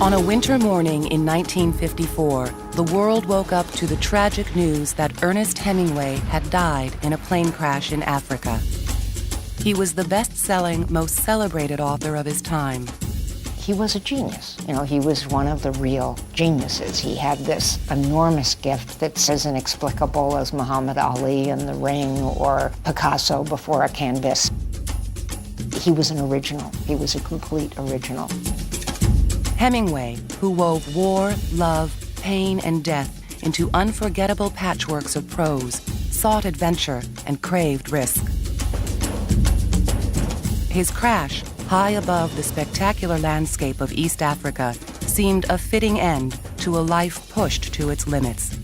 On a winter morning in 1954, the world woke up to the tragic news that Ernest Hemingway had died in a plane crash in Africa. He was the best-selling, most celebrated author of his time. He was a genius. You know, he was one of the real geniuses. He had this enormous gift that's as inexplicable as Muhammad Ali in the ring or Picasso before a canvas. He was an original. He was a complete original. Hemingway, who wove war, love, pain, and death into unforgettable patchworks of prose, sought adventure and craved risk. His crash, high above the spectacular landscape of East Africa, seemed a fitting end to a life pushed to its limits.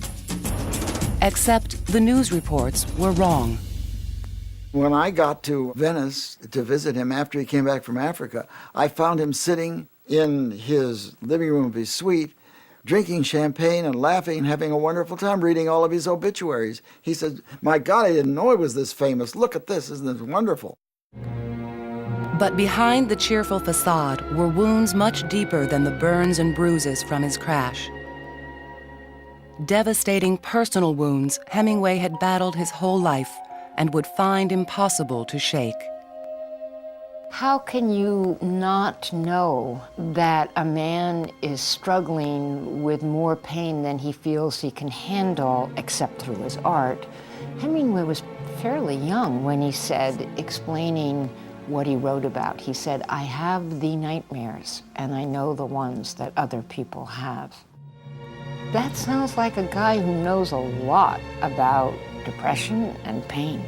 Except the news reports were wrong. When I got to Venice to visit him after he came back from Africa, I found him sitting in his living room of his suite, drinking champagne and laughing and having a wonderful time reading all of his obituaries. He said, "My God, I didn't know he was this famous. Look at this, isn't this wonderful?" But behind the cheerful facade were wounds much deeper than the burns and bruises from his crash. Devastating personal wounds Hemingway had battled his whole life and would find impossible to shake. How can you not know that a man is struggling with more pain than he feels he can handle except through his art? Hemingway was fairly young when he said, explaining what he wrote about, he said, "I have the nightmares, and I know the ones that other people have." That sounds like a guy who knows a lot about depression and pain.